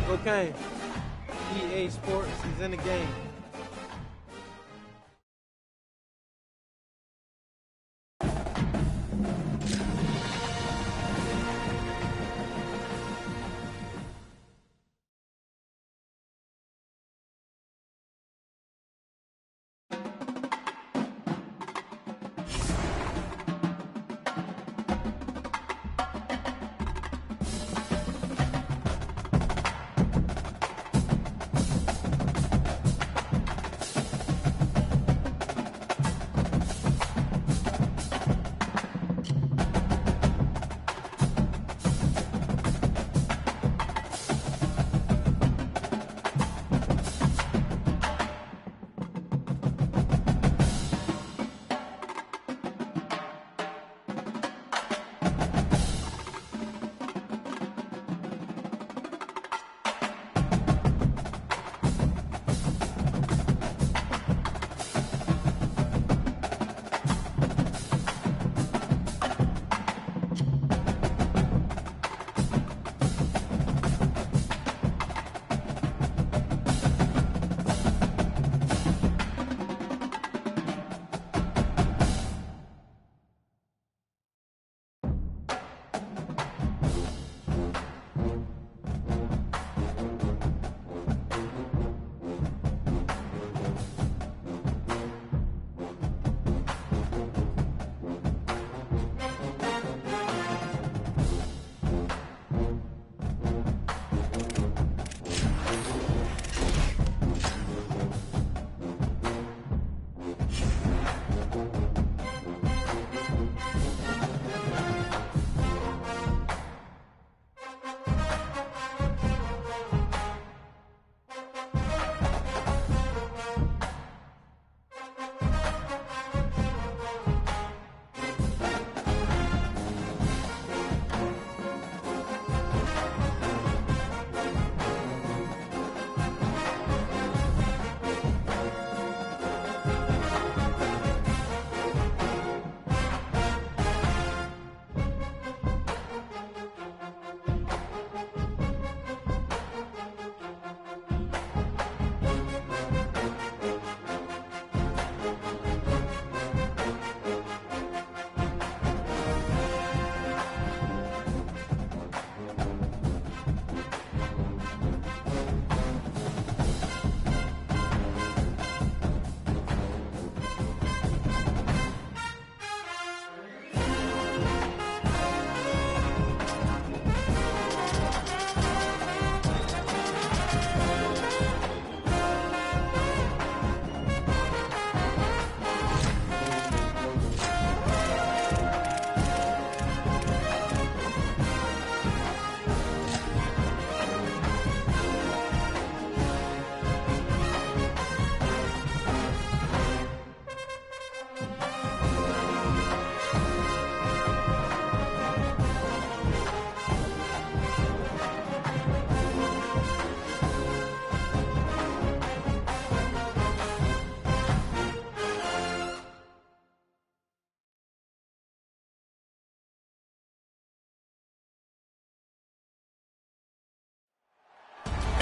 Go Kane. EA Sports is in the game.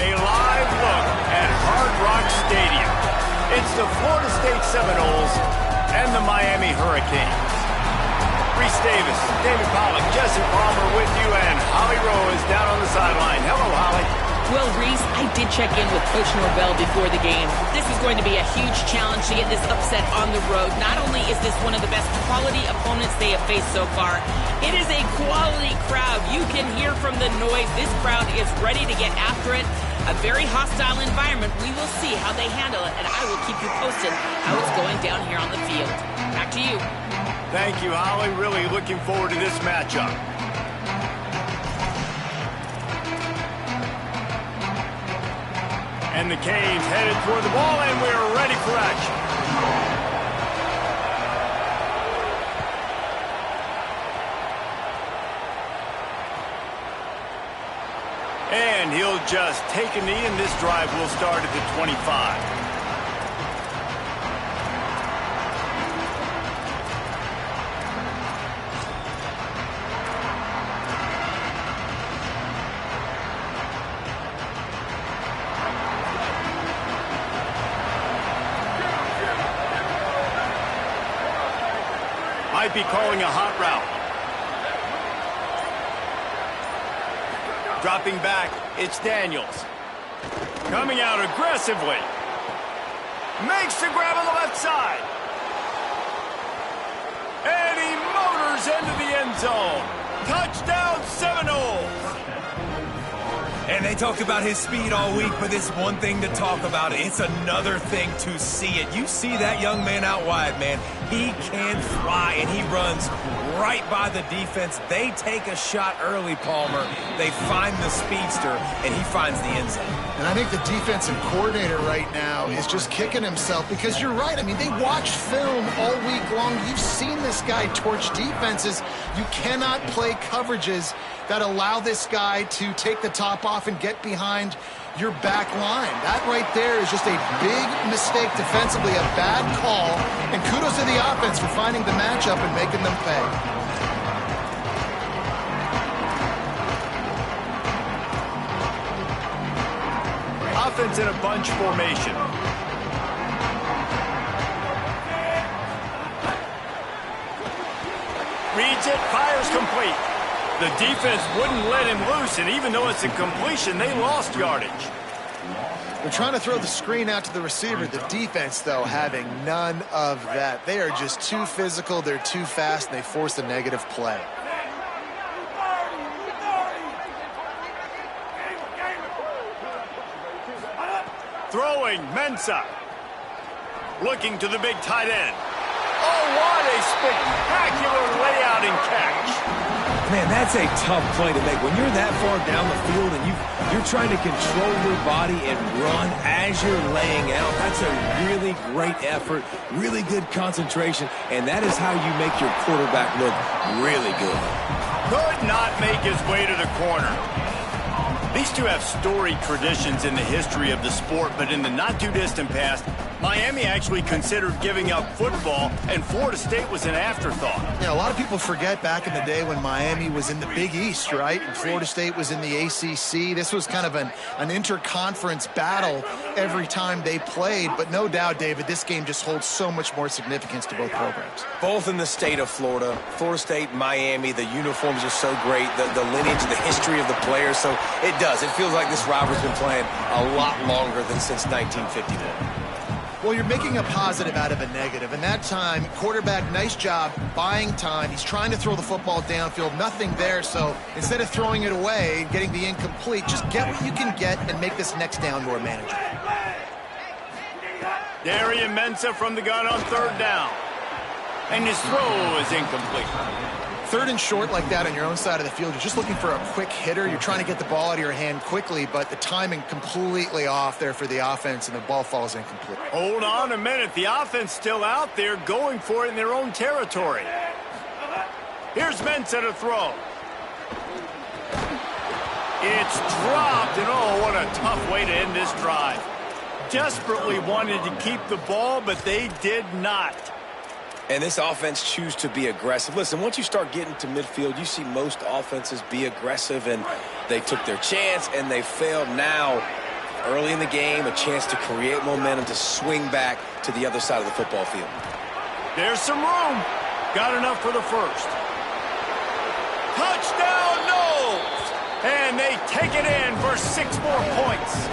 A live look at Hard Rock Stadium. It's the Florida State Seminoles and the Miami Hurricanes. Reese Davis, David Pollack, Jesse Palmer with you, and Holly Rowe is down on the sideline. Hello, Holly. Well, Reese, I did check in with Coach Norvell before the game. This is going to be a huge challenge to get this upset on the road. Not only is this one of the best quality opponents they have faced so far, it is a quality crowd. You can hear from the noise. This crowd is ready to get after it. A very hostile environment. We will see how they handle it, and I will keep you posted how it's going down here on the field. Back to you. Thank you, Holly. Really looking forward to this matchup. And the Canes headed toward the ball, and we're ready for action. And he'll just take a knee, and this drive will start at the 25. might be calling a hot route. Dropping back, it's Daniels. Coming out aggressively. Makes the grab on the left side. And he motors into the end zone. Touchdown Seminoles. And they talked about his speed all week, but it's one thing to talk about it. It's another thing to see it. You see that young man out wide, man. He can fly, and he runs right by the defense. They take a shot early, Palmer. They find the speedster, and he finds the end zone. And I think the defensive coordinator right now is just kicking himself because you're right. I mean, they watched film all week long. You've seen this guy torch defenses. You cannot play coverages that allow this guy to take the top off and get behind your back line. That right there is just a big mistake defensively, a bad call, and kudos to the offense for finding the matchup and making them pay. Offense in a bunch formation. Reads it, fires complete. The defense wouldn't let him loose, and even though it's a completion, they lost yardage. They're trying to throw the screen out to the receiver. The defense, though, having none of that. They are just too physical, they're too fast, and they force a negative play. Throwing, Mensah. Looking to the big tight end. Oh, what a spectacular layout and catch. Man, that's a tough play to make. When you're that far down the field and you're trying to control your body and run as you're laying out, that's a really great effort, really good concentration, and that is how you make your quarterback look really good. Could not make his way to the corner. These two have storied traditions in the history of the sport, but in the not-too-distant past, Miami actually considered giving up football, and Florida State was an afterthought. You know, a lot of people forget back in the day when Miami was in the Big East, right? And Florida State was in the ACC. This was kind of an interconference battle every time they played. But no doubt, David, this game just holds so much more significance to both programs. Both in the state of Florida. Florida State, Miami, the uniforms are so great. The lineage, the history of the players. So it does. It feels like this rivalry's been playing a lot longer than since 1951. Well, you're making a positive out of a negative. And that time, quarterback, nice job buying time. He's trying to throw the football downfield. Nothing there. So instead of throwing it away, getting the incomplete, just get what you can get and make this next down more manageable. Darian Mensah from the gun on third down. And his throw is incomplete. Third and short like that on your own side of the field, you're just looking for a quick hitter. You're trying to get the ball out of your hand quickly, but the timing completely off there for the offense, and the ball falls incomplete. Hold on a minute. The offense still out there going for it in their own territory. Here's Mensah to throw. It's dropped, and oh, what a tough way to end this drive. Desperately wanted to keep the ball, but they did not. And this offense choose to be aggressive. Listen, once you start getting to midfield, you see most offenses be aggressive, and they took their chance, and they failed. Now, early in the game, a chance to create momentum to swing back to the other side of the football field. There's some room. Got enough for the first. Touchdown, Noles! And they take it in for 6 more points.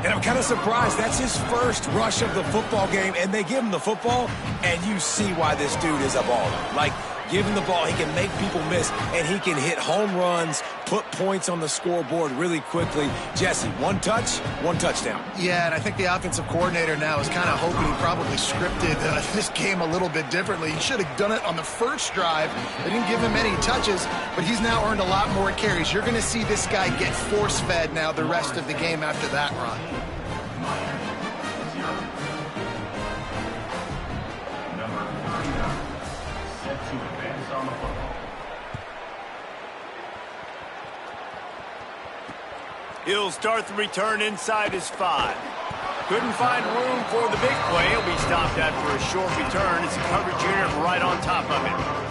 And I'm kind of surprised. That's his first rush of the football game, and they give him the football, and you see why this dude is a baller. Like, give him the ball, he can make people miss, and he can hit home runs, put points on the scoreboard really quickly. Jesse, one touch, one touchdown. Yeah, and I think the offensive coordinator now is kind of hoping he probably scripted this game a little bit differently. He should have done it on the first drive. They didn't give him any touches, but he's now earned a lot more carries. You're going to see this guy get force-fed now the rest of the game after that run. He'll start the return inside his 5. Couldn't find room for the big play. He'll be stopped after a short return. It's a coverage unit right on top of him.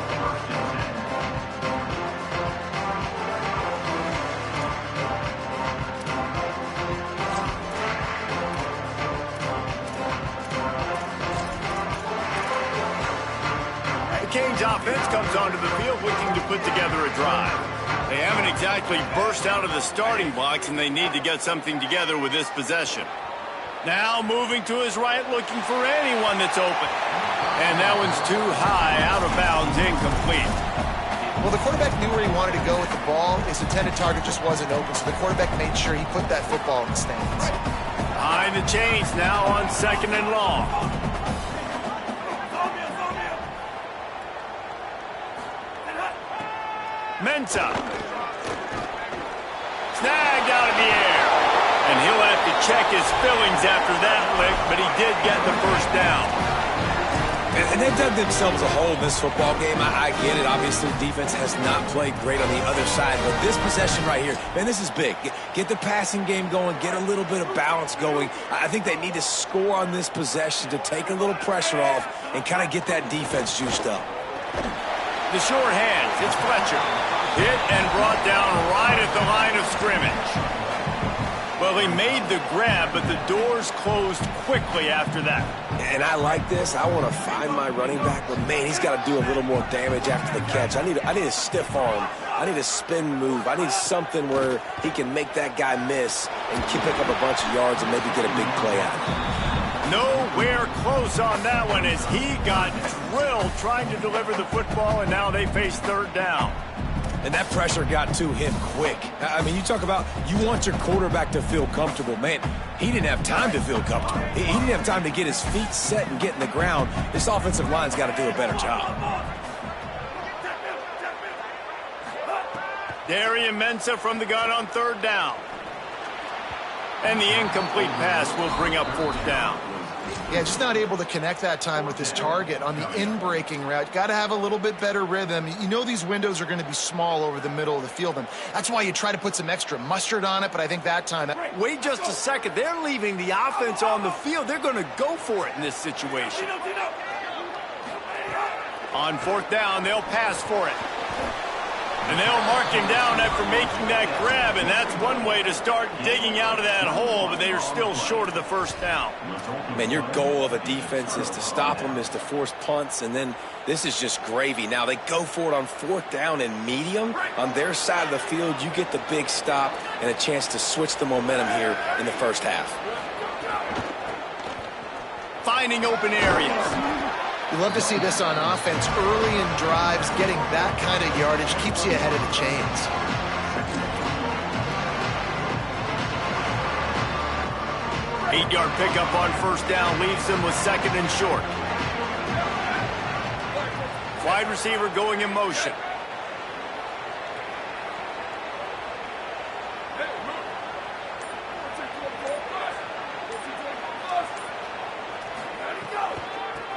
Canes offense comes onto the field looking to put together a drive. They haven't exactly burst out of the starting blocks, and they need to get something together with this possession. Now moving to his right, looking for anyone that's open. And that one's too high, out of bounds, incomplete. Well, the quarterback knew where he wanted to go with the ball. His intended target just wasn't open, so the quarterback made sure he put that football in the stands. Behind the chains now on 2nd and long. Mensah. Snagged out of the air. And he'll have to check his fillings after that lick, but he did get the first down. And they've dug themselves a hole in this football game. I get it. Obviously, defense has not played great on the other side. But this possession right here, man, this is big. Get the passing game going. Get a little bit of balance going. I think they need to score on this possession to take a little pressure off and kind of get that defense juiced up. The short hands. It's Fletcher. Hit and brought down right at the line of scrimmage. Well, he made the grab, but the doors closed quickly after that. And I like this. I want to find my running back, but, man, he's got to do a little more damage after the catch. I need a stiff arm. I need a spin move. I need something where he can make that guy miss and pick up a bunch of yards and maybe get a big play out of it. Nowhere close on that one as he got drilled trying to deliver the football, and now they face 3rd down. And that pressure got to him quick. I mean, you talk about you want your quarterback to feel comfortable. Man, he didn't have time to feel comfortable. He didn't have time to get his feet set and get in the ground. This offensive line's got to do a better job. Darian Mensah from the gun on 3rd down. And the incomplete pass will bring up 4th down. Yeah, just not able to connect that time with his target on the in-breaking route. Got to have a little bit better rhythm. You know these windows are going to be small over the middle of the field, and that's why you try to put some extra mustard on it, but I think that time... Wait just a second. They're leaving the offense on the field. They're going to go for it in this situation. On 4th down, they'll pass for it. And they'll mark him down after making that grab, and that's one way to start digging out of that hole, but they're still short of the 1st down. Man, your goal of a defense is to stop them, is to force punts, and then this is just gravy. Now, they go for it on 4th down and medium. On their side of the field, you get the big stop and a chance to switch the momentum here in the first half. Finding open areas. You love to see this on offense. Early in drives, getting that kind of yardage keeps you ahead of the chains. Eight-yard pickup on 1st down leaves them with 2nd and short. Wide receiver going in motion.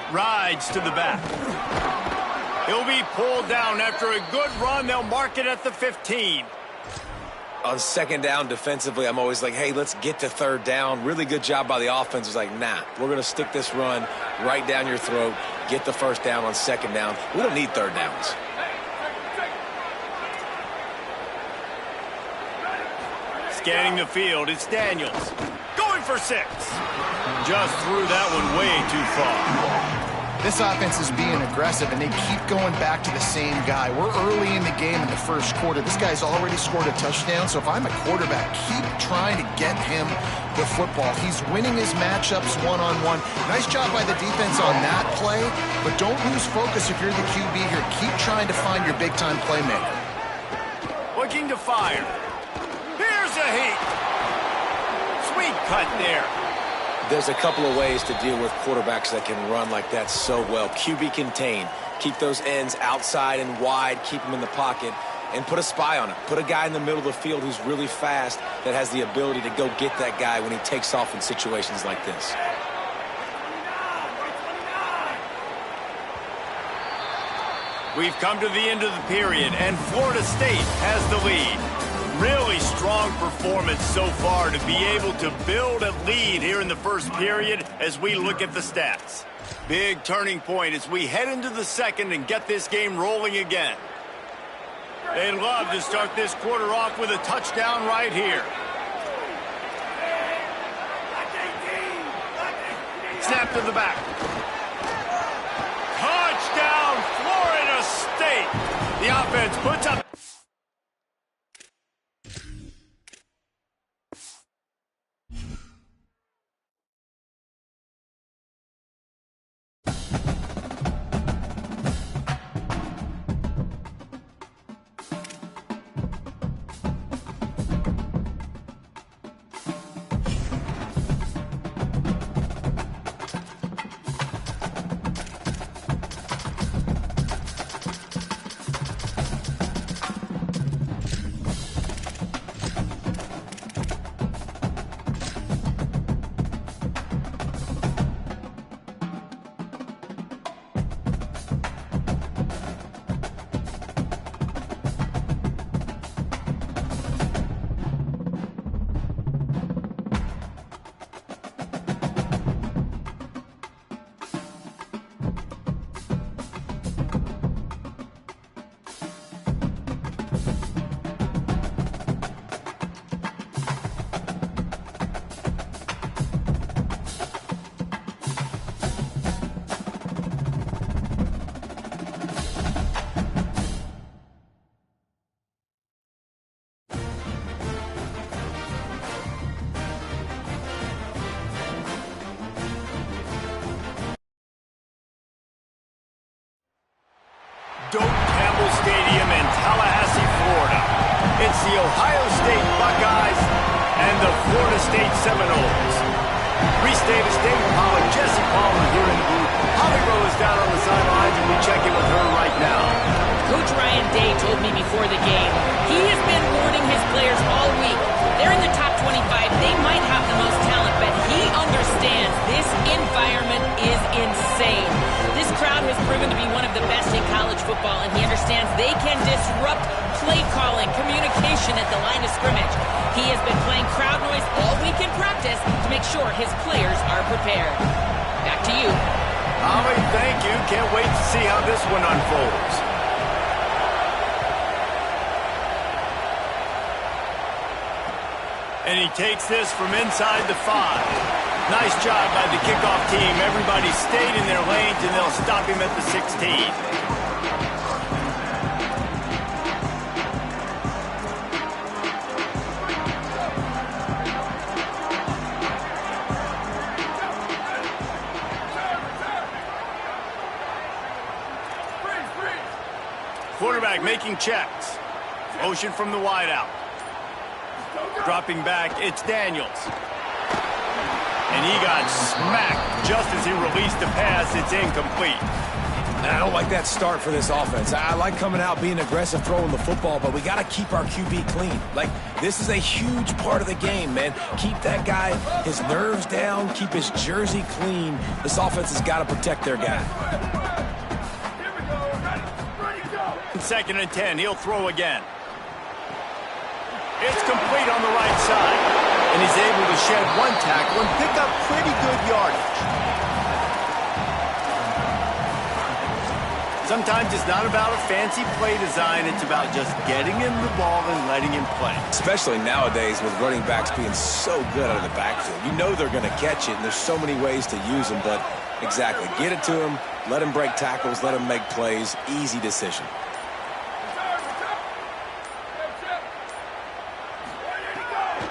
Rides to the back. He'll be pulled down after a good run. They'll mark it at the 15. On 2nd down defensively, I'm always like, hey, let's get to 3rd down. Really good job by the offense. It's like, nah, we're going to stick this run right down your throat, get the 1st down on 2nd down. We don't need 3rd downs. Scanning the field, it's Daniels. Going for 6. Just threw that one way too far. This offense is being aggressive, and they keep going back to the same guy. We're early in the game in the 1st quarter. This guy's already scored a touchdown, so if I'm a quarterback, keep trying to get him the football. He's winning his matchups one-on-one. Nice job by the defense on that play, but don't lose focus if you're the QB here. Keep trying to find your big-time playmaker. Looking to fire. Here's a heat. Sweet cut there. There's a couple of ways to deal with quarterbacks that can run like that so well. QB contain. Keep those ends outside and wide. Keep them in the pocket. And put a spy on it. Put a guy in the middle of the field who's really fast that has the ability to go get that guy when he takes off in situations like this. We've come to the end of the period, and Florida State has the lead. Really strong performance so far to be able to build a lead here in the 1st period as we look at the stats. Big turning point as we head into the 2nd and get this game rolling again. They'd love to start this quarter off with a touchdown right here. Snap to the back. Touchdown, Florida! State. The offense puts up. Doak Campbell Stadium in Tallahassee, Florida. It's the Ohio State Buckeyes and the Florida State Seminoles. Reese Davis, David Pollock, Jesse Palmer here in the booth. Holly Rowe is down on the sidelines, and we check in with her right now. Coach Ryan Day told me before the game, he has been warning his players all week. They're in the top 25. They might have the most talent, but he understands this environment is insane. This crowd has proven to be one of the best in college football, and he understands they can disrupt play calling, communication at the line of scrimmage. He has been playing crowd noise all week in practice to make sure his players are prepared. Back to you. Holly, thank you. Can't wait to see how this one unfolds. And he takes this from inside the 5. Nice job by the kickoff team. Everybody stayed in their lanes, and they'll stop him at the 16. Quarterback making checks. Motion from the wideout. Dropping back, it's Daniels. And he got smacked just as he released the pass. It's incomplete. And I don't like that start for this offense. I like coming out, being aggressive, throwing the football, but we got to keep our QB clean. Like, this is a huge part of the game, man. Keep that guy, his nerves down, keep his jersey clean. This offense has got to protect their guy. 2nd and 10, he'll throw again. It's complete on the right side. And he's able to shed one tackle and pick up pretty good yardage. Sometimes it's not about a fancy play design. It's about just getting him the ball and letting him play. Especially nowadays with running backs being so good out of the backfield. You know they're going to catch it, and there's so many ways to use them. But exactly, get it to him, let him break tackles, let him make plays. Easy decision.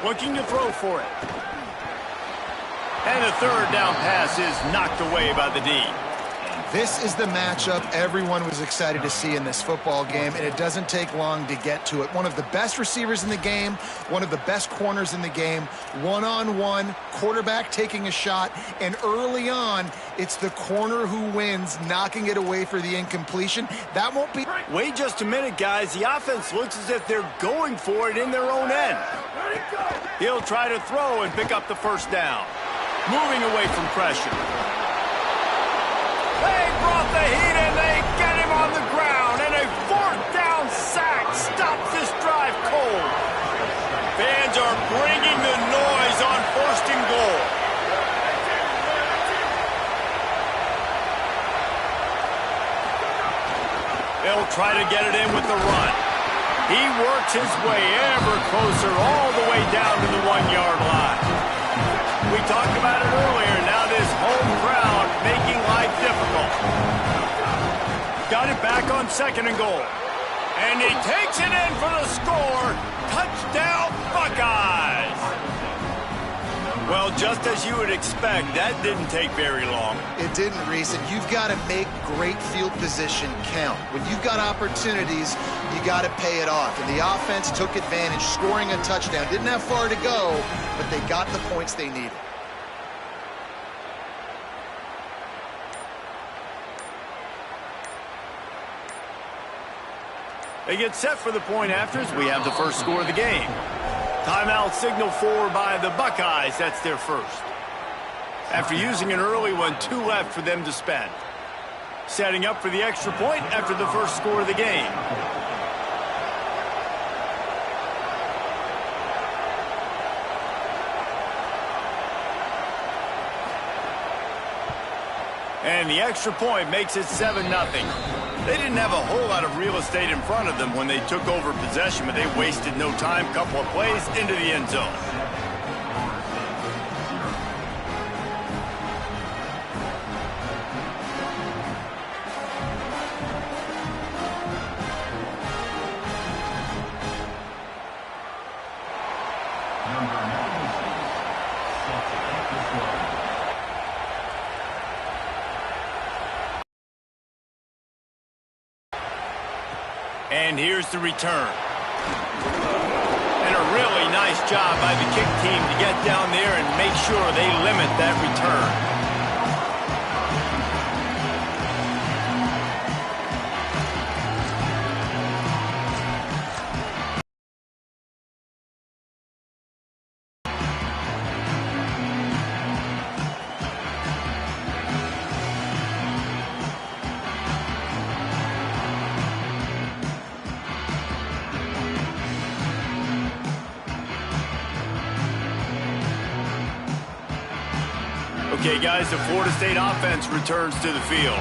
Looking to throw for it. And the 3rd down pass is knocked away by the D. This is the matchup everyone was excited to see in this football game, and it doesn't take long to get to it. One of the best receivers in the game, one of the best corners in the game, one-on-one, quarterback taking a shot, and early on, it's the corner who wins, knocking it away for the incompletion. That won't be... Wait just a minute, guys. The offense looks as if they're going for it in their own end. He'll try to throw and pick up the 1st down. Moving away from pressure. They brought the heat and they get him on the ground. And a 4th down sack stops this drive cold. Fans are bringing the noise on 1st and goal. They'll try to get it in with the run. He works his way ever closer all the way down to the 1-yard line. We talked about it earlier. Now this home crowd making life difficult. Got got it back on 2nd and goal. And he takes it in for the score. Touchdown, Buckeyes! Well, just as you would expect, that didn't take very long. It didn't, Reese, and you've got to make great field position count. When you've got opportunities, you got to pay it off. And the offense took advantage, scoring a touchdown. Didn't have far to go, but they got the points they needed. They get set for the point after as we have the first score of the game. Timeout signal for by the Buckeyes. That's their first. After using an early one, 2 left for them to spend. Setting up for the extra point after the first score of the game. And the extra point makes it 7-0. They didn't have a whole lot of real estate in front of them when they took over possession, but they wasted no time. Couple of plays into the end zone. And here's the return. And a really nice job by the kick team to get down there and make sure they limit that return. Okay, guys, the Florida State offense returns to the field.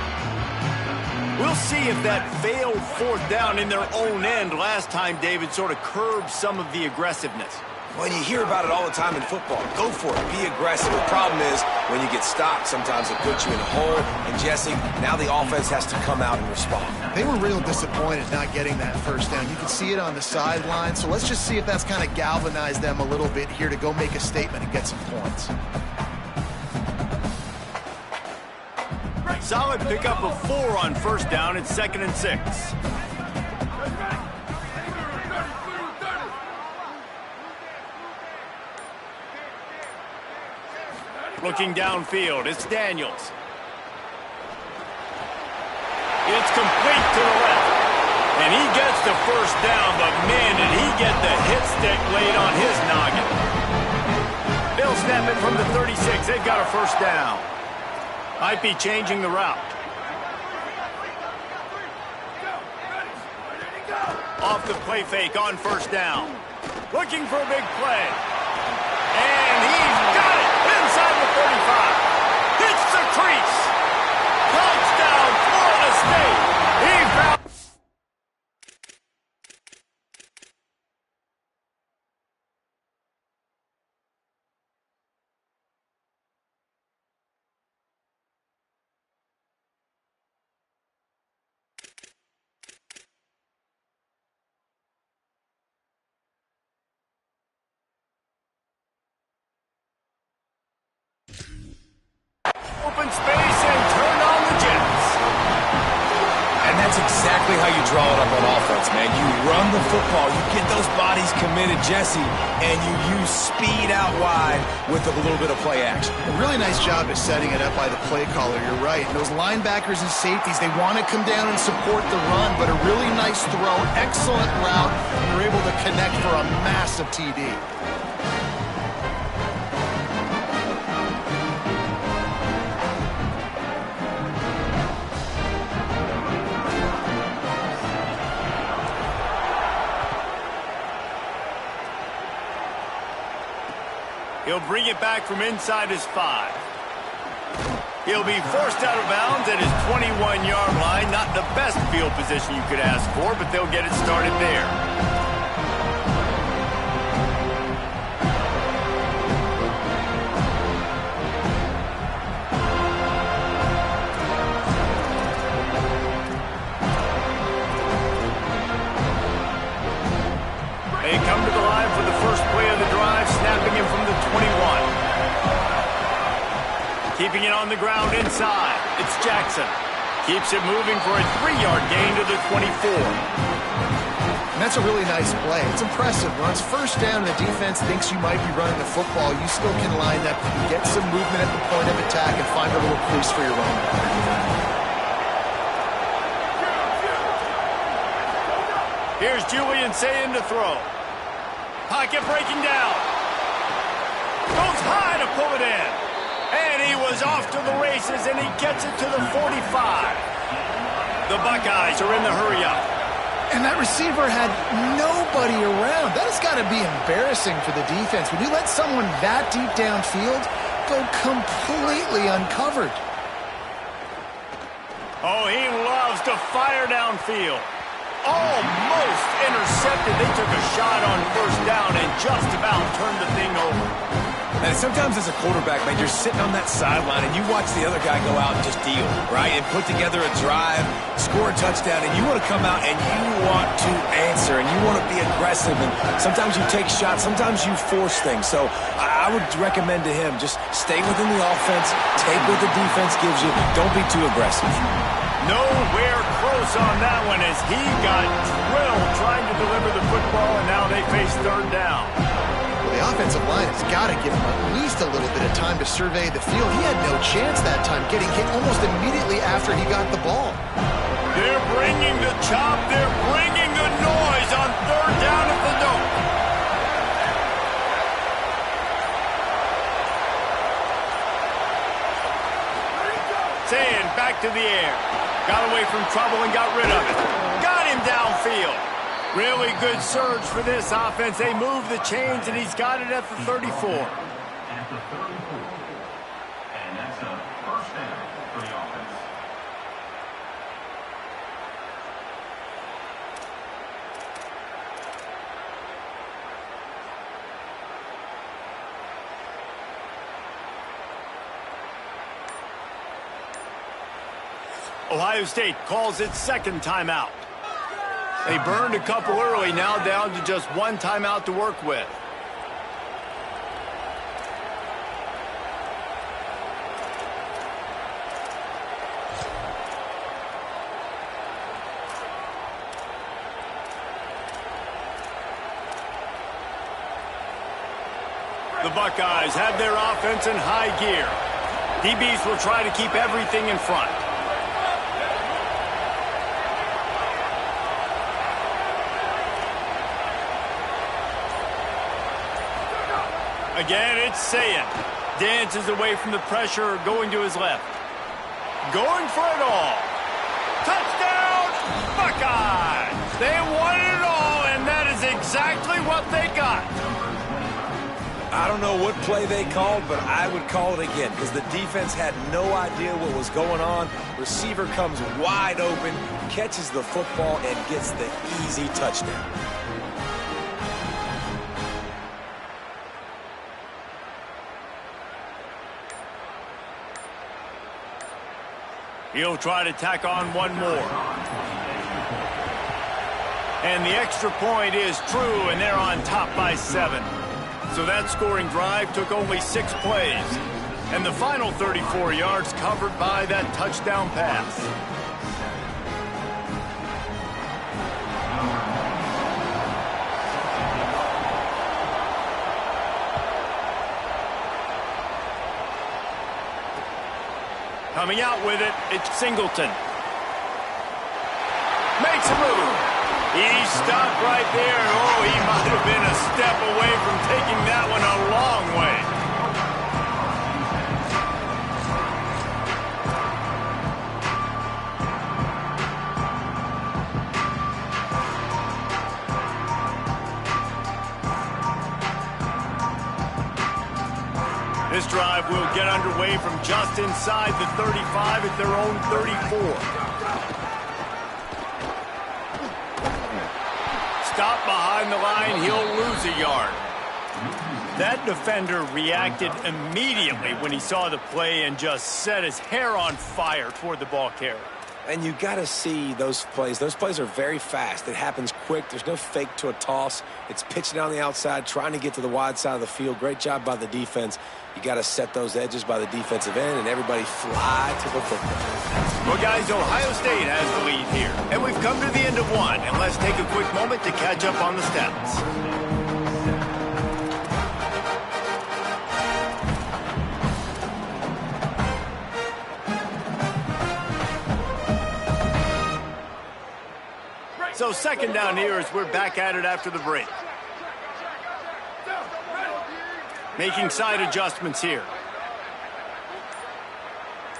We'll see if that failed 4th down in their own end last time, David, sort of curbed some of the aggressiveness. Well, you hear about it all the time in football. Go for it. Be aggressive. The problem is when you get stopped, sometimes it puts you in a hole. And, Jesse, now the offense has to come out and respond. They were real disappointed not getting that first down. You can see it on the sideline. So let's just see if that's kind of galvanized them a little bit here to go make a statement and get some points. Solid pickup of 4 on 1st down. It's 2nd and 6. Looking downfield, it's Daniels. It's complete to the left. And he gets the 1st down, but man, did he get the hit stick laid on his noggin. They'll snap it from the 36. They've got a 1st down. Might be changing the route. Off the play fake on 1st down. Looking for a big play. And he's got it inside the 35. Hits the crease. Touchdown, Florida State. He found... Open space and turn on the Jets. And that's exactly how you draw it up on offense, man. You run the football, you get those bodies committed, Jesse, and you use speed out wide with a little bit of play action. A really nice job of setting it up by the play caller. You're right. Those linebackers and safeties, they want to come down and support the run, but a really nice throw, excellent route, and they're able to connect for a massive TD. He'll bring it back from inside his 5. He'll be forced out of bounds at his 21-yard line. Not the best field position you could ask for, but they'll get it started there. for the first play of the drive, snapping him from the 21. Keeping it on the ground inside. It's Jackson. Keeps it moving for a 3-yard gain to the 24. And that's a really nice play. It's impressive. When it's first down and the defense thinks you might be running the football, you still can line up, you can get some movement at the point of attack and find a little crease for your own. Here's Julian Sayin to throw. Pocket breaking down. Goes high to pull it in. And he was off to the races, and he gets it to the 45. The Buckeyes are in the hurry-up. And that receiver had nobody around. That has got to be embarrassing for the defense. When you let someone that deep downfield go completely uncovered. Oh, he loves to fire downfield. Almost intercepted. They took a shot on first down and just about turned the thing over. And sometimes as a quarterback, man, you're sitting on that sideline and you watch the other guy go out and just deal, right? And put together a drive, score a touchdown, and you want to come out and you want to answer and you want to be aggressive. And sometimes you take shots, sometimes you force things. So I would recommend to him just stay within the offense, take what the defense gives you. Don't be too aggressive. Nowhere close on that one as he got drilled trying to deliver the football, and now they face third down. Well, the offensive line has got to give him at least a little bit of time to survey the field. He had no chance that time, getting hit almost immediately after he got the ball. They're bringing the chop. They're bringing the noise on third down at the Doak. Sayin back to the air. Got away from trouble and got rid of it. Got him downfield. Really good surge for this offense. They move the chains, and he's got it at the 34. At the 34. And that's a first down for the offense. Ohio State calls its second timeout. They burned a couple early, now down to just one timeout to work with. The Buckeyes have their offense in high gear. DBs will try to keep everything in front. Again, it's Sayin. Dances away from the pressure, going to his left. Going for it all. Touchdown, Buckeyes! They won it all, and that is exactly what they got. I don't know what play they called, but I would call it again because the defense had no idea what was going on. Receiver comes wide open, catches the football, and gets the easy touchdown. He'll try to tack on one more. And the extra point is true, and they're on top by 7. So that scoring drive took only 6 plays. And the final 34 yards covered by that touchdown pass. Coming out with it, it's Singleton. Makes a move. He stopped right there. Oh, he might have been a step away from taking that one a long way. This drive will get underway from just inside the 35 at their own 34. Stop behind the line, he'll lose a yard. That defender reacted immediately when he saw the play and just set his hair on fire toward the ball carrier. And you got to see those plays. Those plays are very fast. It happens quick. There's no fake to a toss. It's pitching down the outside, trying to get to the wide side of the field. Great job by the defense. You got to set those edges by the defensive end, and everybody fly to the football. Well, guys, Ohio State has the lead here. And we've come to the end of one. And let's take a quick moment to catch up on the stats. So second down here as we're back at it after the break. Making side adjustments here.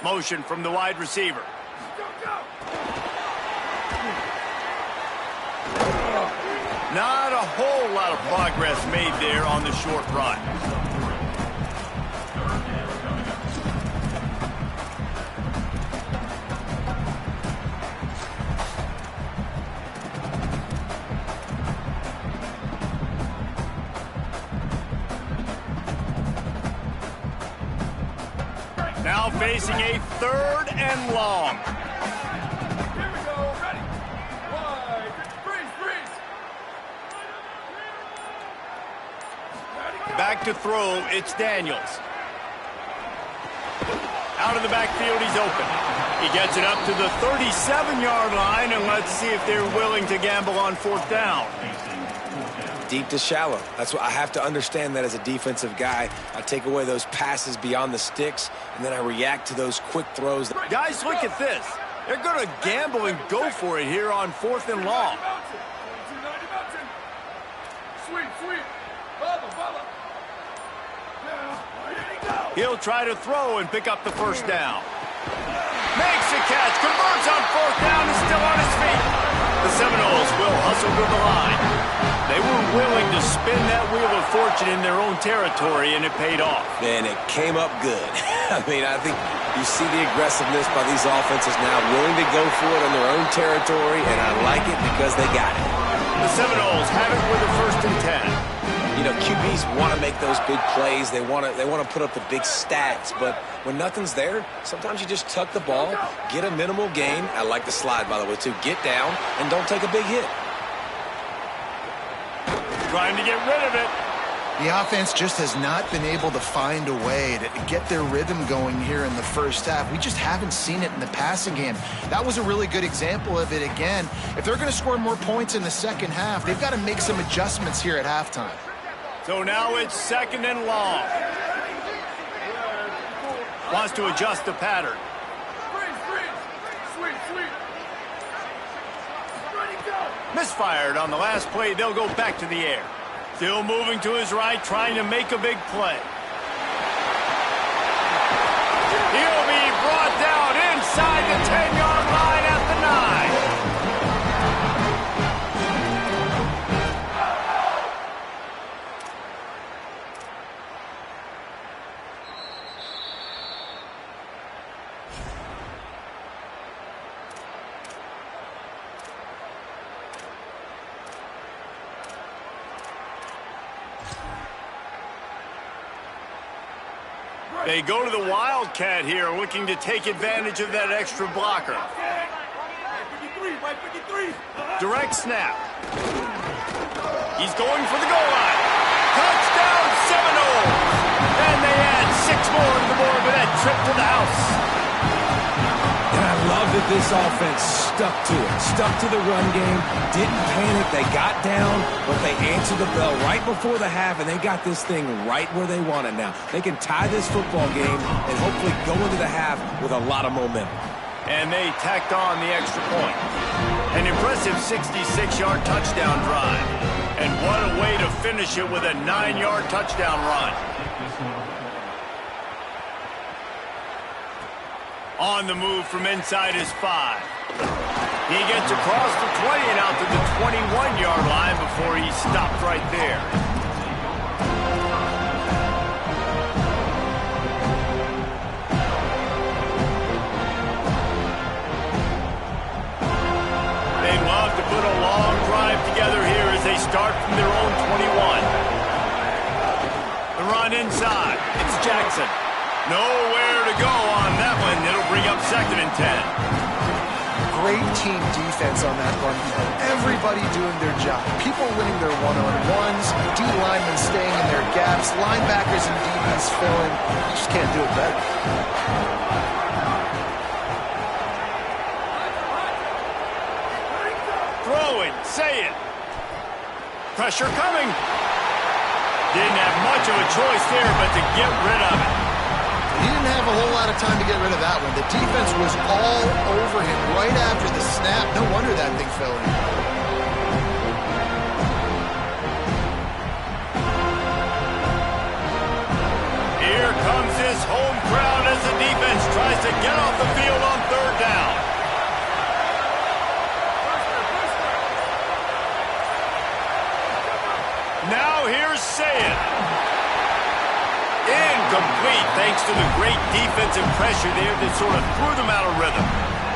Motion from the wide receiver. Not a whole lot of progress made there on the short run. Now facing a 3rd and long. Here we go. Ready. Wide. Freeze. Back to throw, it's Daniels. Out of the backfield, he's open. He gets it up to the 37-yard line, and let's see if they're willing to gamble on 4th down. Deep to shallow. That's what I have to understand that as a defensive guy. I take away those passes beyond the sticks, and then I react to those quick throws. Guys, look at this. They're going to gamble and go for it here on 4th and long. Sweet. Bubba. He'll try to throw and pick up the 1st down. Makes a catch, converts on 4th down, is still on his feet. The Seminoles will hustle to the line. They were willing to spin that wheel of fortune in their own territory, and it paid off. And it came up good. I mean, I think you see the aggressiveness by these offenses now, willing to go for it on their own territory, and I like it because they got it. The Seminoles have it with a 1st and 10. You know, QBs want to make those big plays. They want to put up the big stats, but when nothing's there, sometimes you just tuck the ball, get a minimal gain. I like the slide, by the way, too. Get down and don't take a big hit. Trying to get rid of it. The offense just has not been able to find a way to get their rhythm going here in the first half. We just haven't seen it in the passing game. That was a really good example of it again. If they're going to score more points in the second half, they've got to make some adjustments here at halftime. So now it's 2nd and long. Wants to adjust the pattern. Sweet. Misfired on the last play. They'll go back to the air. Still moving to his right, trying to make a big play. He'll be brought down inside the 10-yard line at the 9. They go to the Wildcat here, looking to take advantage of that extra blocker. Direct snap. He's going for the goal line. Touchdown, Seminoles! And they add 6 more to the board with that trip to the house. And I love that this offense stuck to it, stuck to the run game, didn't panic. They got down, but they answered the bell right before the half, and they got this thing right where they want it now. They can tie this football game and hopefully go into the half with a lot of momentum. And they tacked on the extra point. An impressive 66-yard touchdown drive. And what a way to finish it with a 9-yard touchdown run. On the move from inside his 5. He gets across the 20 and out to the 21-yard line before he stopped right there. They love to put a long drive together here as they start from their own 21. The run inside. It's Jackson. Nowhere to go on that one. It'll bring up 2nd and 10. great team defense on that run play. Everybody doing their job. People winning their one-on-ones, D linemen staying in their gaps, linebackers and DBs filling. You just can't do it better. Throwing, say it. Pressure coming. Didn't have much of a choice there but to get rid of it. He didn't have a whole lot of time to get rid of that one. The defense was all over him right after the snap. No wonder that thing fell in. Here comes this home crowd as the defense tries to get off the field on third down. Now here's Sayed. Incomplete thanks to the great defensive pressure there that sort of threw them out of rhythm.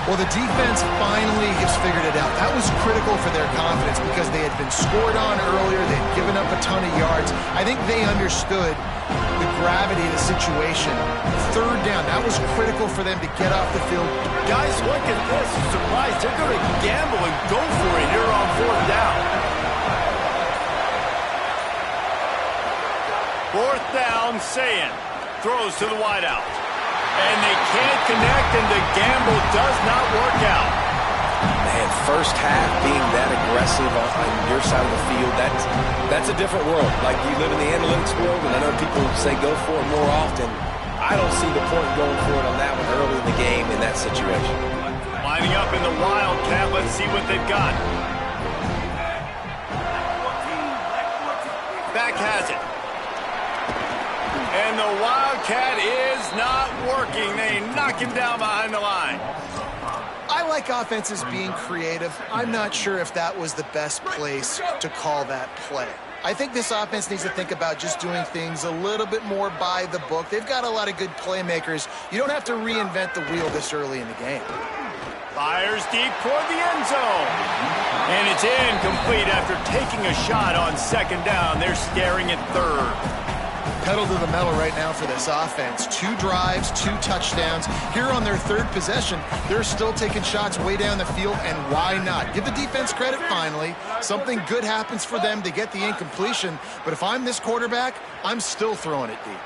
Well, the defense finally has figured it out. That was critical for their confidence because they had been scored on earlier. They had given up a ton of yards. I think they understood the gravity of the situation. Third down, that was critical for them to get off the field. Guys, look at this. Surprise, they're going to gamble and go for it here on fourth down. Fourth down, Sayed throws to the wideout. And they can't connect, and the gamble does not work out. Man, first half being that aggressive on your side of the field, that's a different world. Like, you live in the analytics world, and I know people say go for it more often. I don't see the point going for it on that one early in the game in that situation. Lining up in the Wildcat, let's see what they've got. Back has it. And the Wildcat is not working. They knock him down behind the line. I like offenses being creative. I'm not sure if that was the best place to call that play. I think this offense needs to think about just doing things a little bit more by the book. They've got a lot of good playmakers. You don't have to reinvent the wheel this early in the game. Fires deep toward the end zone. And it's incomplete after taking a shot on second down. They're staring at third. Pedal to the metal right now for this offense. 2 drives, 2 touchdowns. Here on their third possession, they're still taking shots way down the field, and why not? Give the defense credit finally. Something good happens for them to get the incompletion, but if I'm this quarterback, I'm still throwing it deep.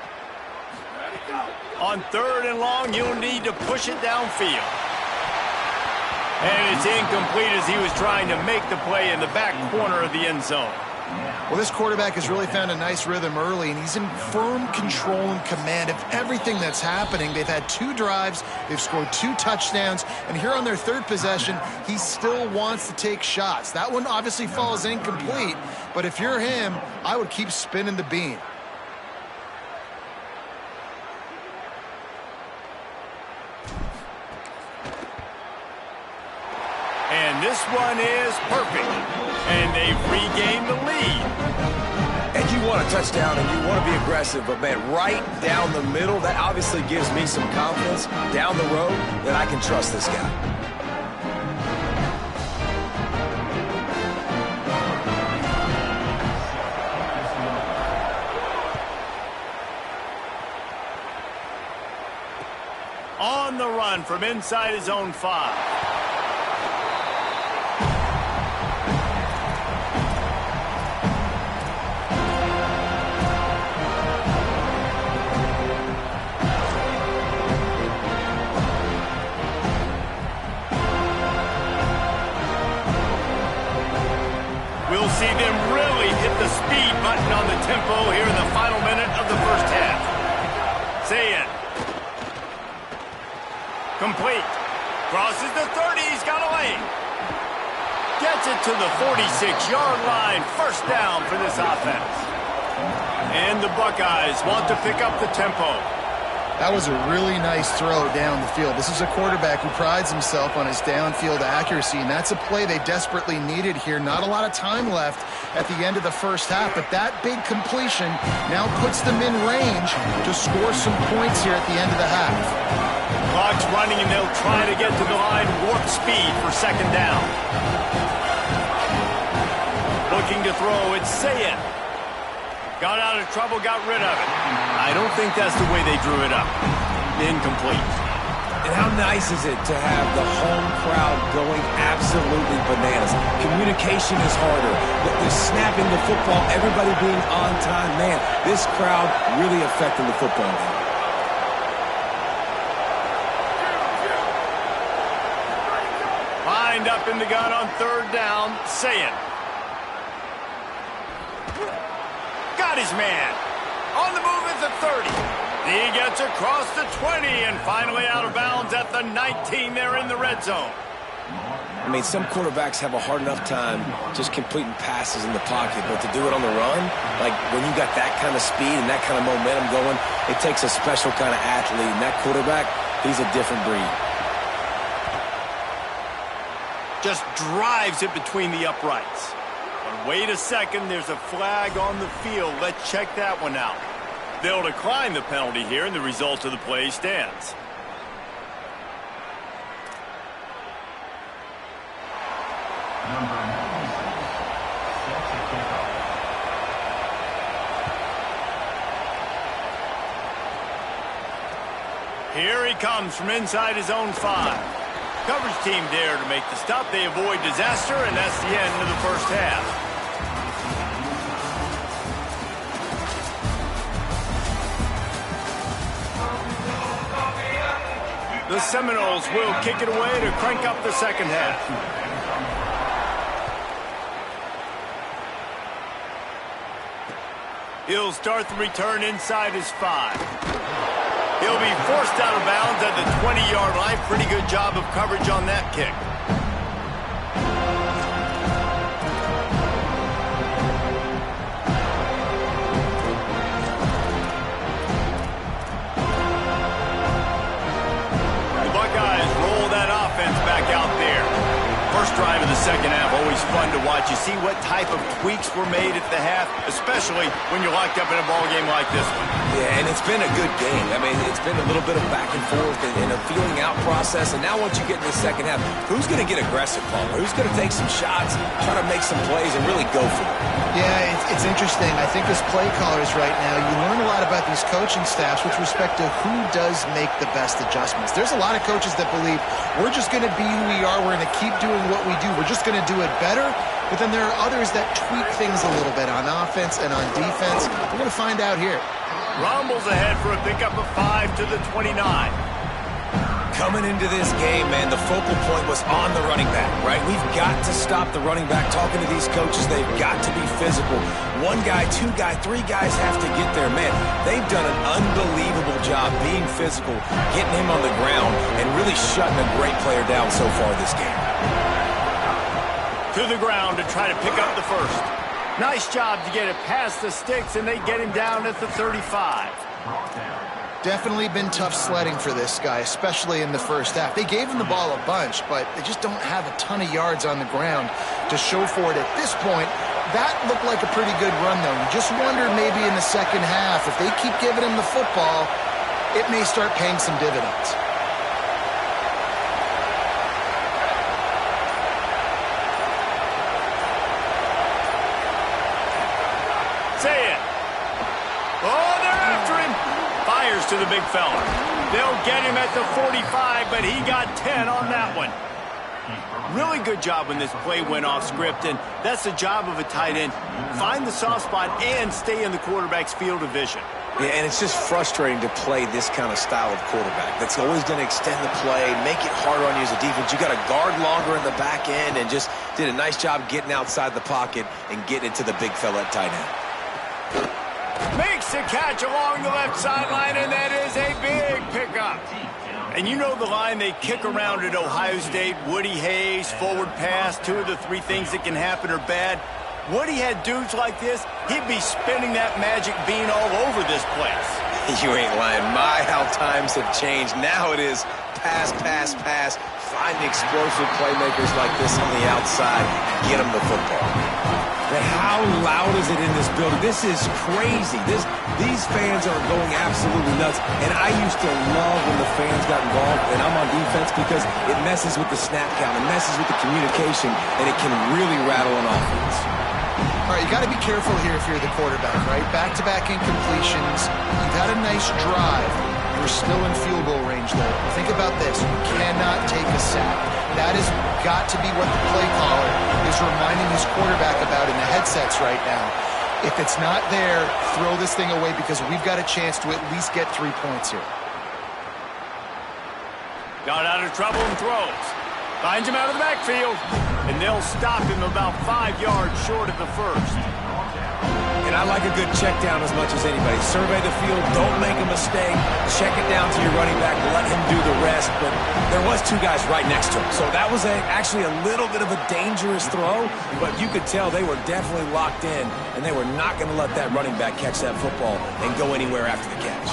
On third and long, you'll need to push it downfield. And it's incomplete as he was trying to make the play in the back corner of the end zone. Well, this quarterback has really found a nice rhythm early, and he's in firm control and command of everything that's happening. They've had 2 drives, they've scored 2 touchdowns, and here on their third possession, he still wants to take shots. That one obviously falls incomplete, but if you're him, I would keep spinning the beam. And this one is perfect. And they've regained the lead. And you want a touchdown and you want to be aggressive, but man, right down the middle, that obviously gives me some confidence down the road that I can trust this guy. On the run from inside his own 5. We'll see them really hit the speed button on the tempo here in the final minute of the first half. Sayed. Complete. Crosses the 30. He's got a lane. Gets it to the 46-yard line. First down for this offense. And the Buckeyes want to pick up the tempo. That was a really nice throw down the field. This is a quarterback who prides himself on his downfield accuracy, and that's a play they desperately needed here. Not a lot of time left at the end of the first half, but that big completion now puts them in range to score some points here at the end of the half. Clock's running, and they'll try to get to the line warp speed for second down. Looking to throw, it's Sayed. Got out of trouble, got rid of it. I don't think that's the way they drew it up. Incomplete. And how nice is it to have the home crowd going absolutely bananas? Communication is harder. The snapping the football, everybody being on time. Man, this crowd really affecting the football game. Lined up in the gun on third down, Sayin. Got his man. On the move at the 30. He gets across the 20 and finally out of bounds at the 19 there in the red zone. I mean, some quarterbacks have a hard enough time just completing passes in the pocket, but to do it on the run, like when you got that kind of speed and that kind of momentum going, it takes a special kind of athlete, and that quarterback, he's a different breed. Just drives it between the uprights. But wait a second, there's a flag on the field. Let's check that one out. They'll decline the penalty here, and the result of the play stands. Number 96 sets a kickoff. Here he comes from inside his own 5. Coverage team there to make the stop. They avoid disaster, and that's the end of the first half. The Seminoles will kick it away to crank up the second half. He'll start the return inside his 5. He'll be forced out of bounds at the 20-yard line. Pretty good job of coverage on that kick. The Buckeyes roll that offense back out there. First drive of the second half, always fun to watch. You see what type of tweaks were made at the half, especially when you're locked up in a ball game like this one. Yeah, and it's been a good game. I mean, it's been a little bit of back and forth and a feeling out process. And now once you get in the second half, who's going to get aggressive, Paul? Who's going to take some shots, try to make some plays, and really go for it? Yeah, it's interesting. I think as play callers right now, you learn a lot about these coaching staffs with respect to who does make the best adjustments. There's a lot of coaches that believe we're just going to be who we are. We're going to keep doing what we do. We're just going to do it better. But then there are others that tweak things a little bit on offense and on defense. We're going to find out here. Rumbles ahead for a pickup of 5 to the 29. Coming into this game, man, the focal point was on the running back, right? We've got to stop the running back. Talking to these coaches, they've got to be physical. 1 guy, 2 guy, 3 guys have to get there. Man, they've done an unbelievable job being physical, getting him on the ground, and really shutting a great player down so far this game. To the ground to try to pick up the first. Nice job to get it past the sticks, and they get him down at the 35. Definitely been tough sledding for this guy, especially in the first half. They gave him the ball a bunch, but they just don't have a ton of yards on the ground to show for it at this point. That looked like a pretty good run, though. You just wonder maybe in the second half, if they keep giving him the football, it may start paying some dividends. To the big fella. They'll get him at the 45, but he got 10 on that one. Really good job when this play went off script, and that's the job of a tight end. Find the soft spot and stay in the quarterback's field of vision. Yeah, and it's just frustrating to play this kind of style of quarterback. That's always going to extend the play, make it harder on you as a defense. You got to guard longer in the back end, and just did a nice job getting outside the pocket and getting it to the big fella at tight end. Makes a catch along the left sideline, and that is a big pickup. And you know the line they kick around at Ohio State, Woody Hayes, forward pass, 2 of the 3 things that can happen are bad. Woody had dudes like this, he'd be spinning that magic bean all over this place. You ain't lying. My, how times have changed. Now it is pass, pass, pass. Find explosive playmakers like this on the outside. Get them the football. But how loud is it in this building? This is crazy. These fans are going absolutely nuts. And I used to love when the fans got involved, and I'm on defense, because it messes with the snap count. It messes with the communication, and it can really rattle an offense. All right, you got to be careful here if you're the quarterback, right? Back-to-back incompletions. You've had a nice drive. You're still in field goal range, though. Think about this. You cannot take a sack. That has got to be what the play caller is reminding his quarterback about in the headsets right now. If it's not there, throw this thing away because we've got a chance to at least get 3 points here. Got out of trouble and throws. Finds him out of the backfield. And they'll stop him about 5 yards short of the first. And I like a good check down as much as anybody. Survey the field, don't make a mistake. Check it down to your running back, let him do the rest. But there was 2 guys right next to him. So that was actually a little bit of a dangerous throw, but you could tell they were definitely locked in, and they were not going to let that running back catch that football and go anywhere after the catch.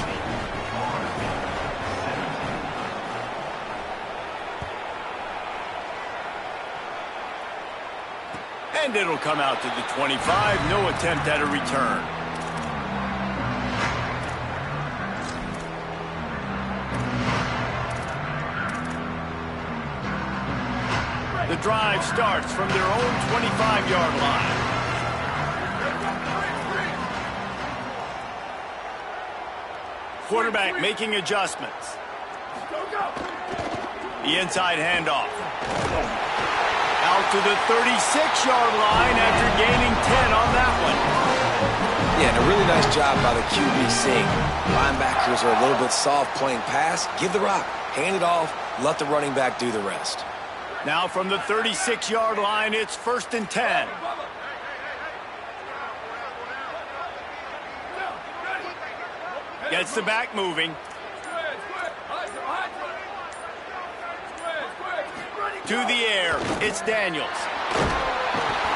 And it'll come out to the 25. No attempt at a return. The drive starts from their own 25-yard line. Quarterback making adjustments. The inside handoff. Out to the 36-yard line after gaining 10 on that one. Yeah, and a really nice job by the QB seeing linebackers are a little bit soft playing pass. Give the rock, hand it off, let the running back do the rest. Now from the 36-yard line, it's 1st and 10. Gets the back moving. To the air, it's Daniels.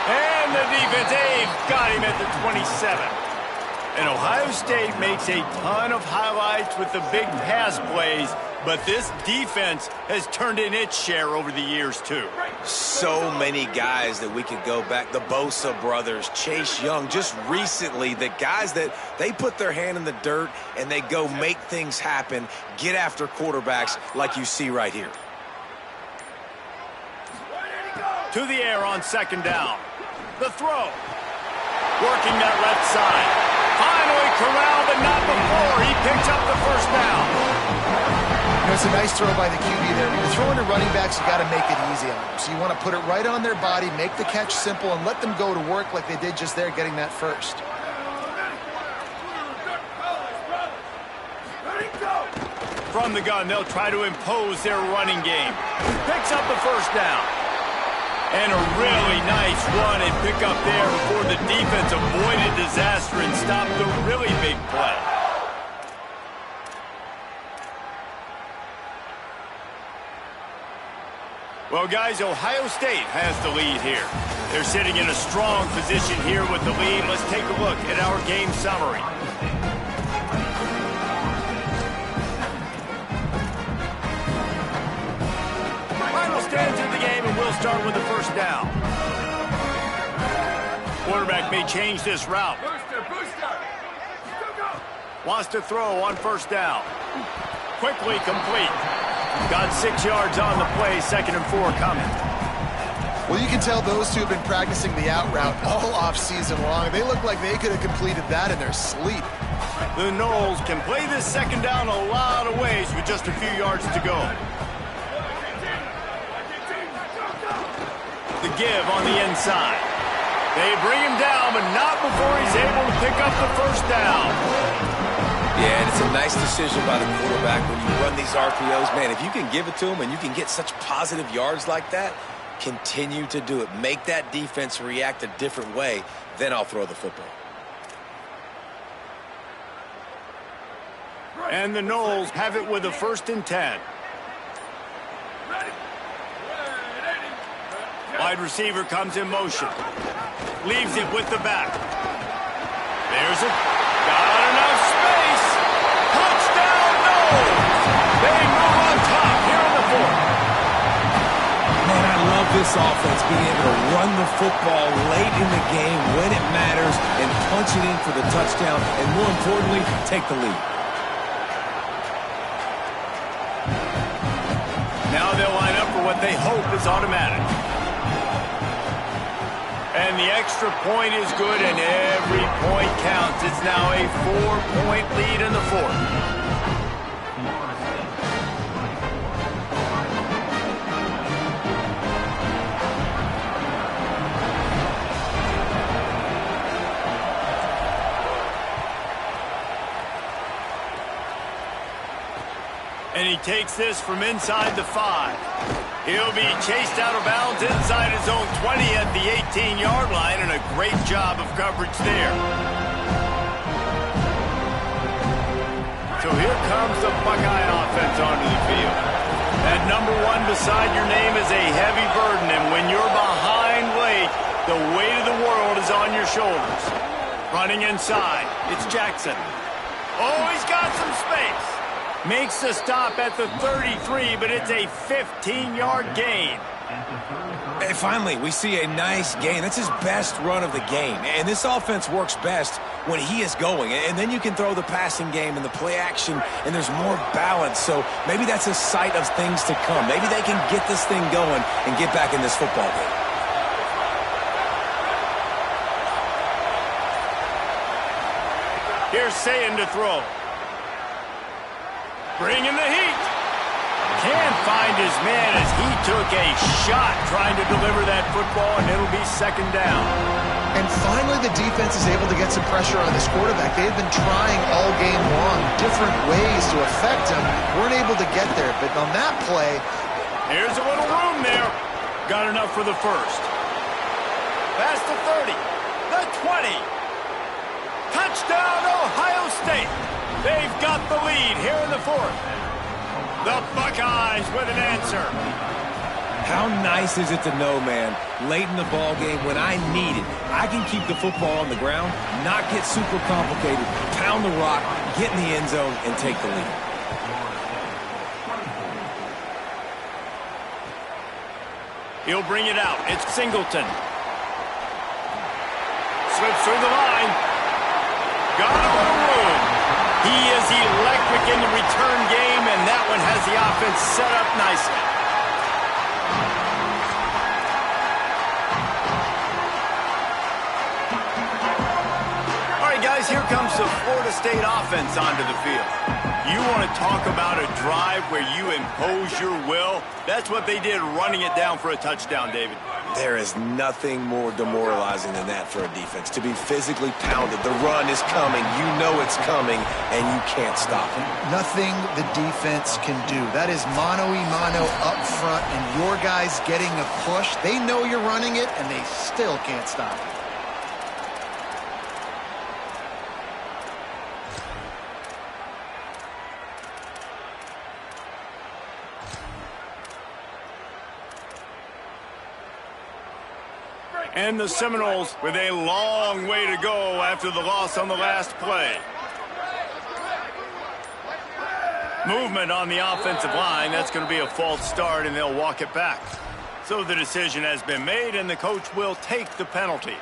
And the defense, they've got him at the 27. And Ohio State makes a ton of highlights with the big pass plays, but this defense has turned in its share over the years, too. So many guys that we could go back. The Bosa brothers, Chase Young, just recently, the guys that they put their hand in the dirt and they go make things happen, get after quarterbacks like you see right here. To the air on 2nd down. The throw. Working that left side. Finally corralled, but not before. He picks up the 1st down. You know, it's a nice throw by the QB there. When you're throwing to running backs, you got to make it easy on them. So you want to put it right on their body, make the catch simple, and let them go to work like they did just there, getting that first. From the gun, they'll try to impose their running game. Picks up the 1st down. And a really nice run and pick up there before the defense avoided disaster and stopped the really big play. Well, guys, Ohio State has the lead here. They're sitting in a strong position here with the lead. Let's take a look at our game summary. Final stands of the game, and we'll start with the 1st down. Quarterback may change this route. Wants to throw on 1st down. Quickly complete. Got 6 yards on the play, 2nd and 4 coming. Well, you can tell those two have been practicing the out route all off-season long. They look like they could have completed that in their sleep. The Noles can play this 2nd down a lot of ways with just a few yards to go. The give on the inside. They bring him down, but not before he's able to pick up the 1st down. Yeah, and it's a nice decision by the quarterback when you run these RPOs. Man, if you can give it to him and you can get such positive yards like that, continue to do it. Make that defense react a different way, then I'll throw the football. And the Noles have it with a 1st and 10. Wide receiver comes in motion. Leaves it with the back. There's it. Got enough space. Touchdown, Noles. They move on top here in the 4th. Man, I love this offense, being able to run the football late in the game when it matters and punch it in for the touchdown, and more importantly, take the lead. Now they'll line up for what they hope is automatic. And the extra point is good, and every point counts. It's now a 4-point lead in the 4th. And he takes this from inside the 5. He'll be chased out of bounds inside his own 20 at the 18-yard line, and a great job of coverage there. So here comes the Buckeye offense onto the field. That number 1 beside your name is a heavy burden, and when you're behind late, the weight of the world is on your shoulders. Running inside, it's Jackson. Oh, he's got some space. Makes the stop at the 33, but it's a 15-yard gain. And finally, we see a nice gain. That's his best run of the game. And this offense works best when he is going. And then you can throw the passing game and the play action, and there's more balance. So maybe that's a sight of things to come. Maybe they can get this thing going and get back in this football game. Here's Sayin to throw. Bringing the heat. Can't find his man as he took a shot trying to deliver that football, and it'll be second down. And finally, the defense is able to get some pressure on this quarterback. They've been trying all game long, different ways to affect him. Weren't able to get there, but on that play... Here's a little room there. Got enough for the first. Past the 30, the 20. Touchdown, Ohio State. They've got the lead here in the 4th. The Buckeyes with an answer. How nice is it to know, man, late in the ball game when I need it, I can keep the football on the ground, not get super complicated, pound the rock, get in the end zone, and take the lead. He'll bring it out. It's Singleton. Slips through the line. Got a little room. He is electric in the return game, and that one has the offense set up nicely. All right, guys, here comes the Florida State offense onto the field. You want to talk about a drive where you impose your will? That's what they did, running it down for a touchdown, David. There is nothing more demoralizing than that for a defense. To be physically pounded, the run is coming, you know it's coming, and you can't stop it. Nothing the defense can do. That is mano-a-mano up front, and your guys getting a push. They know you're running it, and they still can't stop it. And the Seminoles with a long way to go after the loss on the last play. Movement on the offensive line. That's going to be a false start, and they'll walk it back. So the decision has been made, and the coach will take the penalty.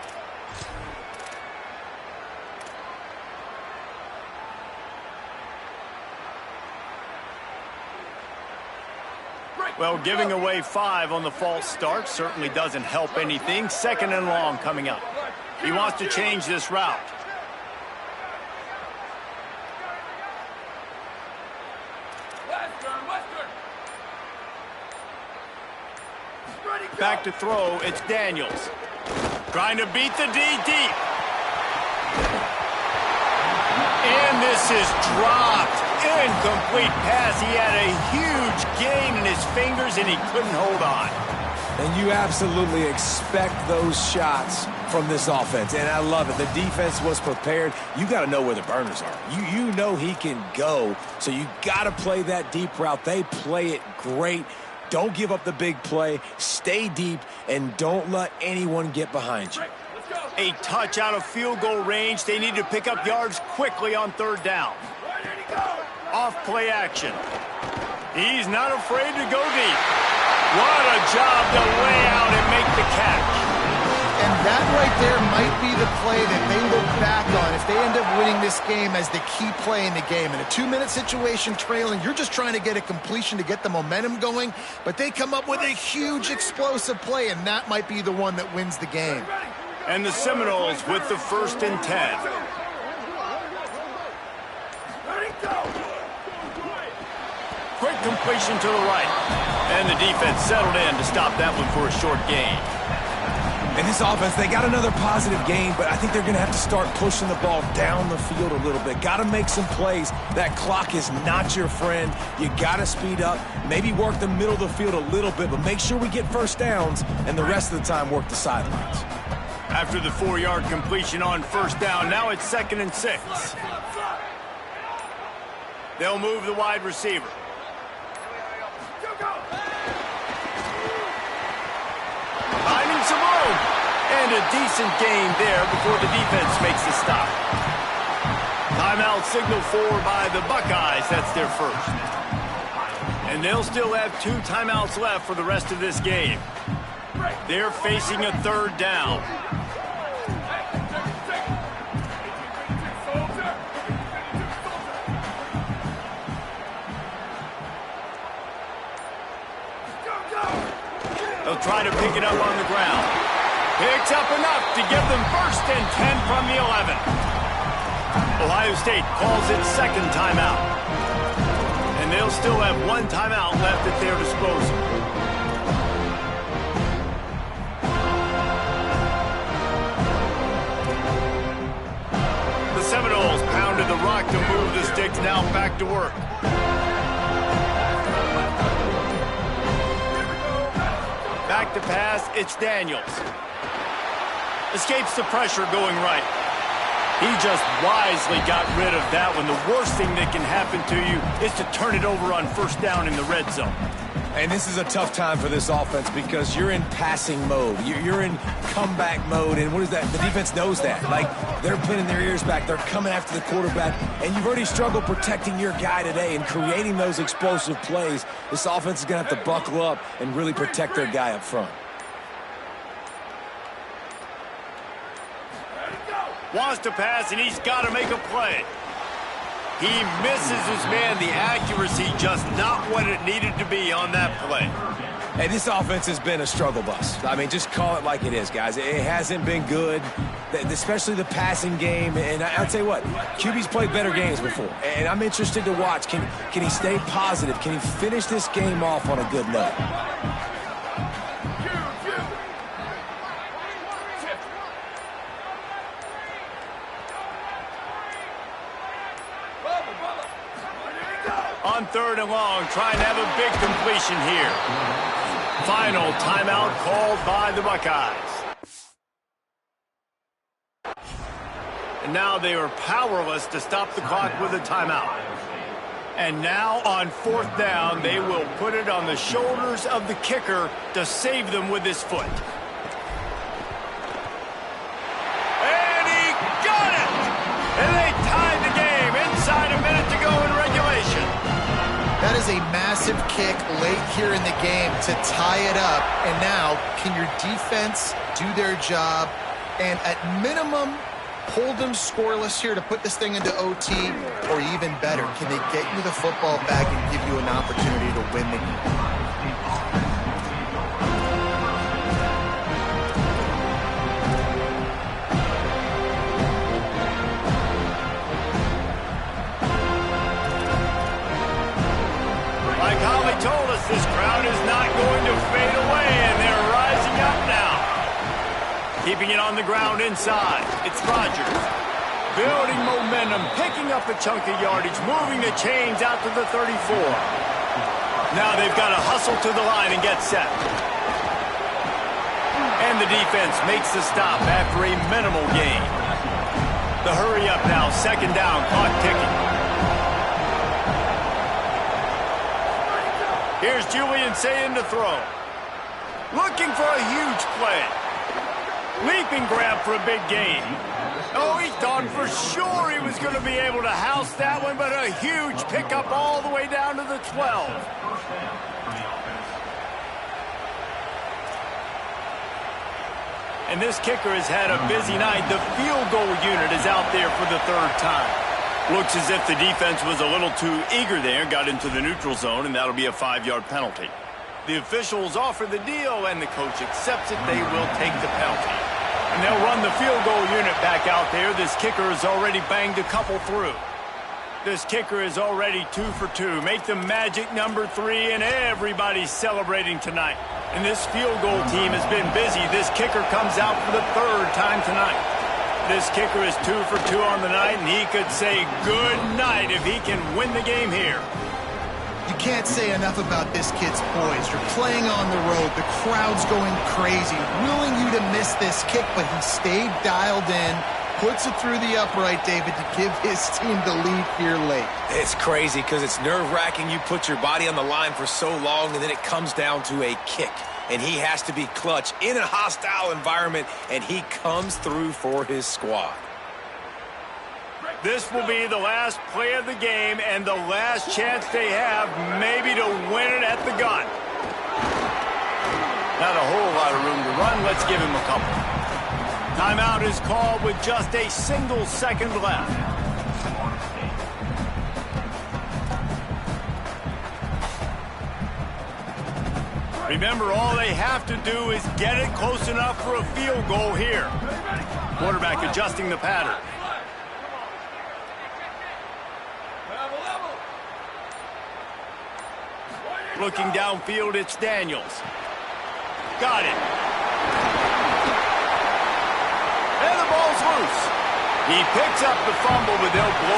Well, giving away 5 on the false start certainly doesn't help anything. 2nd and long coming up. He wants to change this route. Back to throw, it's Daniels. Trying to beat the D deep. And this is dropped. Incomplete pass. He had a huge gain in his fingers, and he couldn't hold on. And you absolutely expect those shots from this offense, and I love it. The defense was prepared. You got to know where the burners are. You know he can go, so you got to play that deep route. They play it great. Don't give up the big play. Stay deep, and don't let anyone get behind you. A touch out of field goal range. They need to pick up yards quickly on 3rd down. Off play action. He's not afraid to go deep. What a job to lay out and make the catch. And that right there might be the play that they look back on if they end up winning this game as the key play in the game. In a 2-minute situation trailing, you're just trying to get a completion to get the momentum going, but they come up with a huge explosive play, and that might be the one that wins the game. And the Seminoles with the 1st and 10. Quick completion to the right. And the defense settled in to stop that one for a short gain. And this offense, they got another positive game, but I think they're going to have to start pushing the ball down the field a little bit. Got to make some plays. That clock is not your friend. You got to speed up, maybe work the middle of the field a little bit, but make sure we get first downs, and the rest of the time work the sidelines. After the 4-yard completion on first down, now it's 2nd and 6. They'll move the wide receiver. Finding some room. And a decent gain there before the defense makes the stop. Timeout signaled for by the Buckeyes. That's their first. And they'll still have 2 timeouts left for the rest of this game. They're facing a 3rd down. They'll try to pick it up on the ground. Picks up enough to give them 1st and 10 from the 11. Ohio State calls its 2nd timeout. And they'll still have 1 timeout left at their disposal. The Seminoles pounded the rock to move the sticks, now back to work. Back to pass, it's Daniels. Escapes the pressure going right. He just wisely got rid of that one. The worst thing that can happen to you is to turn it over on first down in the red zone. And this is a tough time for this offense because you're in passing mode. You're in comeback mode, and what is that? The defense knows that. Like, they're pinning their ears back. They're coming after the quarterback, and you've already struggled protecting your guy today and creating those explosive plays. This offense is going to have to buckle up and really protect their guy up front. Wants to pass, and he's got to make a play. He misses his man. The accuracy just not what it needed to be on that play. Hey, this offense has been a struggle bus. I mean, just call it like it is, guys. It hasn't been good, especially the passing game. And I'll tell you what, QB's played better games before. And I'm interested to watch. Can he stay positive? Can he finish this game off on a good note? On 3rd and long, trying to have a big completion here. Final timeout called by the Buckeyes. And now they are powerless to stop the clock with a timeout. And now on 4th down, they will put it on the shoulders of the kicker to save them with his foot. And he got it! And they tied the game inside a minute to go in regulation. That is a massive kick late here in the game to tie it up. And now, can your defense do their job and at minimum hold them scoreless here to put this thing into OT? Or even better, can they get you the football back and give you an opportunity to win the game? Like Holly told us, this crowd is not going to fade away, and they're rising up now. Keeping it on the ground inside. It's Rodgers. Building momentum, picking up a chunk of yardage, moving the chains out to the 34. Now they've got to hustle to the line and get set. And the defense makes the stop after a minimal gain. The hurry up now, 2nd down, clock ticking. Here's Julian saying to throw. Looking for a huge play. Leaping grab for a big gain. Oh, he thought for sure he was going to be able to house that one, but a huge pickup all the way down to the 12. And this kicker has had a busy night. The field goal unit is out there for the 3rd time. Looks as if the defense was a little too eager there, got into the neutral zone, and that'll be a 5-yard penalty. The officials offer the deal, and the coach accepts it. They will take the penalty. And they'll run the field goal unit back out there. This kicker has already banged a couple through. This kicker is already 2 for 2. Make the magic number 3, and everybody's celebrating tonight. And this field goal team has been busy. This kicker comes out for the 3rd time tonight. This kicker is 2 for 2 on the night, and he could say good night if he can win the game here. You can't say enough about this kid's poise. You're playing on the road. The crowd's going crazy, willing you to miss this kick, but he stayed dialed in, puts it through the upright, David, to give his team the lead here late. It's crazy because it's nerve-wracking. You put your body on the line for so long, and then it comes down to a kick. And he has to be clutch in a hostile environment, and he comes through for his squad. This will be the last play of the game and the last chance they have maybe to win it at the gun. Not a whole lot of room to run. Let's give him a couple. Timeout is called with just a single second left. Remember, all they have to do is get it close enough for a field goal here. Quarterback adjusting the pattern. Looking downfield, it's Daniels. Got it. And the ball's loose. He picks up the fumble, but they'll blow